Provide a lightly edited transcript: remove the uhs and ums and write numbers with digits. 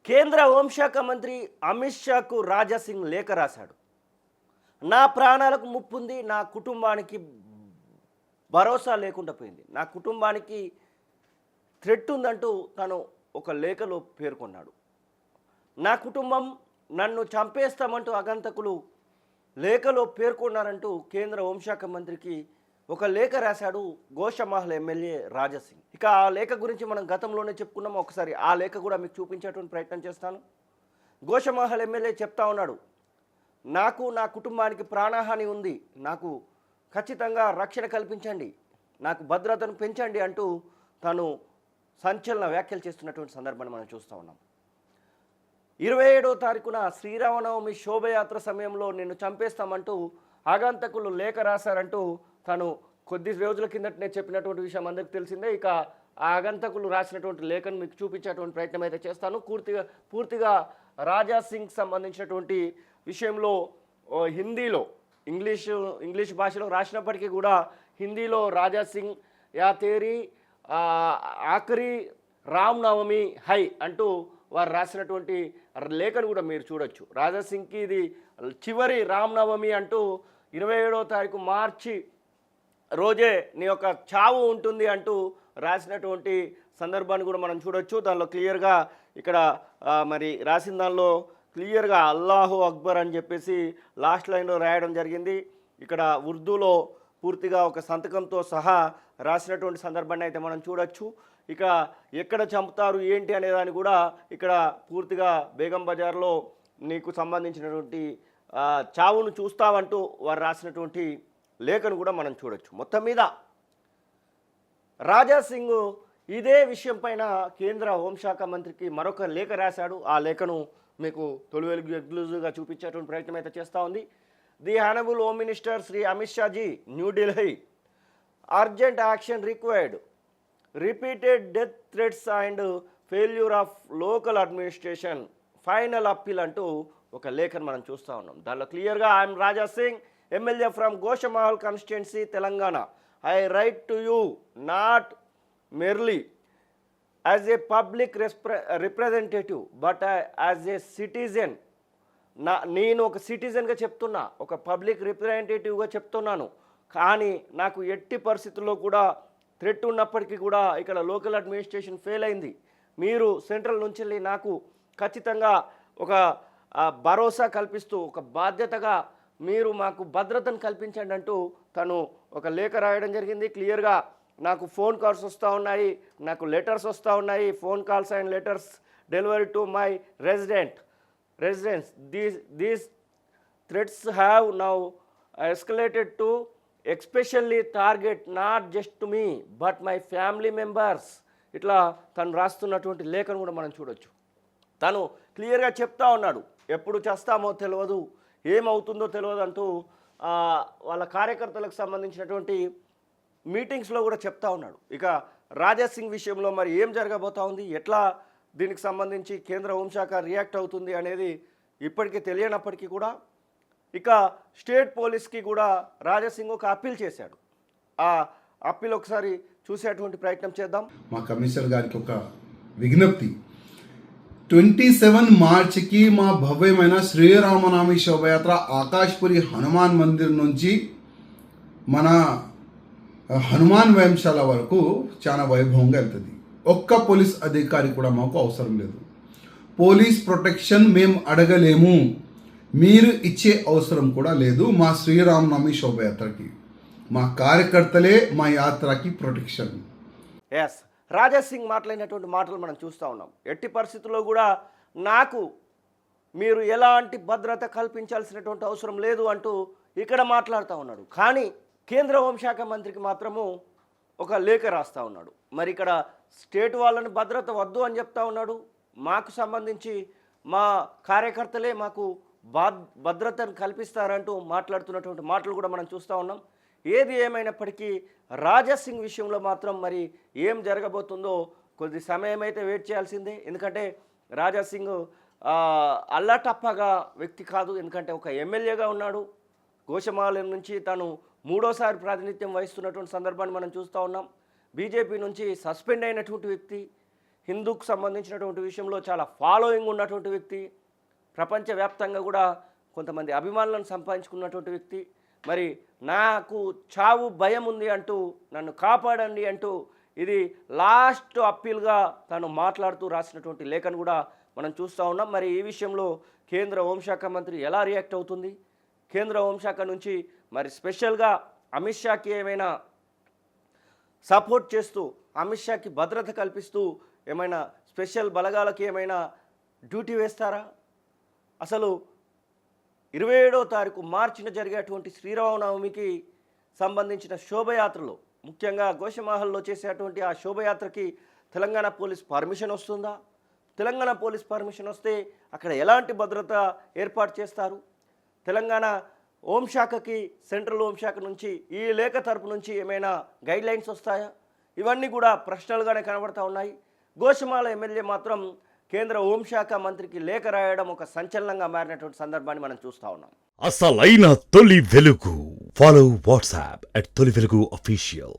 కేంద్ర హోంశాఖ మంత్రి అమిత్ షాకు రాజాసింగ్ లేఖ రాశాడు. నా ప్రాణాలకు ముప్పుంది, నా కుటుంబానికి భరోసా లేకుండా పోయింది, నా కుటుంబానికి థ్రెట్ ఉందంటూ తను ఒక లేఖలో పేర్కొన్నాడు. నా కుటుంబం నన్ను చంపేస్తామంటూ ఆగంతకులు లేఖలో పేర్కొన్నారంటూ కేంద్ర హోంశాఖ మంత్రికి ఒక లేఖ రాశాడు గోషామహల్ ఎమ్మెల్యే రాజాసింగ్. ఇక ఆ లేఖ గురించి మనం గతంలోనే చెప్పుకున్నాము. ఒకసారి ఆ లేఖ కూడా మీకు చూపించేటువంటి ప్రయత్నం చేస్తాను. గోషామహల్ ఎమ్మెల్యే చెప్తా ఉన్నాడు, నాకు నా కుటుంబానికి ప్రాణహాని ఉంది, నాకు ఖచ్చితంగా రక్షణ కల్పించండి, నాకు భద్రతను పెంచండి అంటూ తను సంచలన వ్యాఖ్యలు చేస్తున్నటువంటి సందర్భాన్ని మనం చూస్తూ ఉన్నాం. 27వ తారీఖున శ్రీరామనవమి శోభయాత్ర సమయంలో నిన్ను చంపేస్తామంటూ ఆగంతకులు లేఖ రాశారంటూ తను కొద్ది రోజుల కిందటనే చెప్పినటువంటి విషయం అందరికీ తెలిసిందే. ఇక ఆ ఆగంతకులు రాసినటువంటి లేఖను మీకు చూపించేటువంటి ప్రయత్నం అయితే చేస్తాను. పూర్తిగా రాజాసింగ్ సంబంధించినటువంటి విషయంలో హిందీలో ఇంగ్లీష్ భాషలో రాసినప్పటికీ కూడా హిందీలో రాజాసింగ్ యా తేరీ ఆఖరి రామ్ నవమి హై అంటూ వారు రాసినటువంటి లేఖను కూడా మీరు చూడొచ్చు. రాజాసింగ్కి ఇది చివరి రామ్నవమి అంటూ 27వ తారీఖు మార్చి రోజే నీ యొక్క చావు ఉంటుంది అంటూ రాసినటువంటి సందర్భాన్ని కూడా మనం చూడొచ్చు. దానిలో క్లియర్గా ఇక్కడ మరి రాసిన దానిలో క్లియర్గా అల్లాహు అక్బర్ అని చెప్పేసి లాస్ట్ లైన్లో రాయడం జరిగింది. ఇక్కడ ఉర్దూలో పూర్తిగా ఒక సంతకంతో సహా రాసినటువంటి సందర్భాన్ని అయితే మనం చూడొచ్చు. ఇక ఎక్కడ చంపుతారు ఏంటి అనేదాన్ని కూడా ఇక్కడ పూర్తిగా బేగం బజార్లో నీకు సంబంధించినటువంటి చావును చూస్తావంటూ వారు రాసినటువంటి లేఖను కూడా మనం చూడొచ్చు. మొత్తం మీద రాజాసింగ్ ఇదే విషయం పైన కేంద్ర హోంశాఖ మంత్రికి మరొక లేఖ రాశాడు. ఆ లేఖను మీకు తొలి వెలుగు ఎగ్క్లూజివ్గా చూపించేటువంటి ప్రయత్నం అయితే చేస్తూ ఉంది. The honourable home minister Shri Amit Shah ji, New Delhi, urgent action required, repeated death threats and failure of local administration, final appeal అంటూ ఒక లేఖను మనం చూస్తూ ఉన్నాం. దానిలో క్లియర్గా I'm Raja Singh, MLA from Goshamahal constituency, Telangana. I write to you not merely as a public representative but as a citizen. నేను ఒక సిటిజన్గా చెప్తున్నా, ఒక పబ్లిక్ రిప్రజెంటేటివ్గా చెప్తున్నాను. కానీ నాకు ఎట్టి పరిస్థితుల్లో కూడా థ్రెట్ ఉన్నప్పటికీ కూడా ఇక్కడ లోకల్ అడ్మినిస్ట్రేషన్ ఫెయిల్ అయింది. మీరు సెంట్రల్ నుంచి వెళ్ళి నాకు ఖచ్చితంగా ఒక భరోసా కల్పిస్తూ ఒక బాధ్యతగా మీరు మాకు భద్రతను కల్పించండి అంటూ తను ఒక లేఖ రాయడం జరిగింది. క్లియర్గా నాకు ఫోన్ కాల్స్ వస్తూ ఉన్నాయి, నాకు లెటర్స్ వస్తూ ఉన్నాయి, phone calls and letters delivery to my residence. These threats have now escalated to especially target not just to me but my family members. ఇట్లా తను రాస్తున్నటువంటి లేఖను కూడా మనం చూడొచ్చు. తను క్లియర్గా చెప్తా ఉన్నాడు, ఎప్పుడు చేస్తామో తెలియదు, ఏమవుతుందో తెలియదు అంటూ వాళ్ళ కార్యకర్తలకు సంబంధించినటువంటి మీటింగ్స్లో కూడా చెప్తా ఉన్నాడు. ఇక రాజాసింగ్ విషయంలో మరి ఏం జరగబోతా ఉంది, ఎట్లా దీనికి సంబంధించి కేంద్ర హోంశాఖ రియాక్ట్ అవుతుంది అనేది ఇప్పటికీ తెలియనప్పటికీ కూడా ఇక స్టేట్ పోలీస్కి కూడా రాజాసింగ్ ఒక అప్పీల్ చేశాడు. ఆ అప్పీల్ ఒకసారి చూసేటువంటి ప్రయత్నం చేద్దాం. మా కమిషనర్ గారికి ఒక విజ్ఞప్తి, 27 మార్చికి మా భవ్యమైన శ్రీరామనవమి శోభయాత్ర ఆకాష్పురి హనుమాన్ మందిర్ నుంచి మన హనుమాన్ వ్యాయామశాల వరకు చాలా వైభవంగా వెళ్తుంది. ఒక్క పోలీస్ అధికారి కూడా మాకు అవసరం లేదు. పోలీస్ ప్రొటెక్షన్ మేము అడగలేము, మీరు ఇచ్చే అవసరం కూడా లేదు. మా శ్రీరామనవమి శోభయాత్రకి మా కార్యకర్తలే మా యాత్రకి ప్రొటెక్షన్. ఎస్, రాజాసింగ్ మాట్లాడినటువంటి మాటలు మనం చూస్తూ ఉన్నాం. ఎట్టి పరిస్థితుల్లో కూడా నాకు మీరు ఎలాంటి భద్రత కల్పించాల్సినటువంటి అవసరం లేదు అంటూ ఇక్కడ మాట్లాడుతూ ఉన్నాడు. కానీ కేంద్ర హోంశాఖ మంత్రికి మాత్రము ఒక లేఖ రాస్తూ ఉన్నాడు. మరి ఇక్కడ స్టేట్ వాళ్ళని భద్రత వద్దు అని చెప్తా ఉన్నాడు. మాకు సంబంధించి మా కార్యకర్తలే మాకు భద్రతను కల్పిస్తారంటూ మాట్లాడుతున్నటువంటి మాటలు కూడా మనం చూస్తూ ఉన్నాం. ఏది ఏమైనప్పటికీ రాజాసింగ్ విషయంలో మాత్రం మరి ఏం జరగబోతుందో కొద్ది సమయం అయితే వెయిట్ చేయాల్సిందే. ఎందుకంటే రాజాసింగ్ అల్లటప్పగా వ్యక్తి కాదు. ఎందుకంటే ఒక ఎమ్మెల్యేగా ఉన్నాడు. గోషామహల్ నుంచి తను 3వ ప్రాతినిధ్యం వహిస్తున్నటువంటి సందర్భాన్ని మనం చూస్తూ ఉన్నాం. బీజేపీ నుంచి సస్పెండ్ అయినటువంటి వ్యక్తి. హిందూకు సంబంధించినటువంటి విషయంలో చాలా ఫాలోయింగ్ ఉన్నటువంటి వ్యక్తి, ప్రపంచవ్యాప్తంగా కూడా కొంతమంది అభిమానులను సంపాదించుకున్నటువంటి వ్యక్తి. మరి నాకు చావు భయం ఉంది అంటూ, నన్ను కాపాడండి అంటూ ఇది లాస్ట్ అప్పీల్గా తను మాట్లాడుతూ రాసినటువంటి లేఖను కూడా మనం చూస్తూ ఉన్నాం. మరి ఈ విషయంలో కేంద్ర హోంశాఖ మంత్రి ఎలా రియాక్ట్ అవుతుంది, కేంద్ర హోంశాఖ నుంచి మరి స్పెషల్గా అమిత్ షాకి ఏమైనా సపోర్ట్ చేస్తూ, అమిత్ షాకి భద్రత కల్పిస్తూ ఏమైనా స్పెషల్ బలగాలకి ఏమైనా డ్యూటీ వేస్తారా? అసలు 27వ తారీఖు మార్చిన జరిగేటువంటి శ్రీరామనవమికి సంబంధించిన శోభయాత్రలో, ముఖ్యంగా గోషమహల్లో చేసేటువంటి ఆ శోభయాత్రకి తెలంగాణ పోలీస్ పర్మిషన్ వస్తుందా? తెలంగాణ పోలీస్ పర్మిషన్ వస్తే అక్కడ ఎలాంటి భద్రత ఏర్పాటు చేస్తారు? తెలంగాణ హోంశాఖకి, సెంట్రల్ హోంశాఖ నుంచి ఈ లేఖ తరపు నుంచి ఏమైనా గైడ్లైన్స్ వస్తాయా? ఇవన్నీ కూడా ప్రశ్నలుగానే కనబడతా ఉన్నాయి. గోషమాల ఎమ్మెల్యే మాత్రం కేంద్ర హోంశాఖ మంత్రికి లేఖ రాయడం ఒక సంచలనంగా మారినటువంటి సందర్భాన్ని మనం చూస్తూ ఉన్నాం. అసలైన తొలి వెలుగు. ఫాలో వాట్సాప్ @తొలి వెలుగు అఫీషియల్.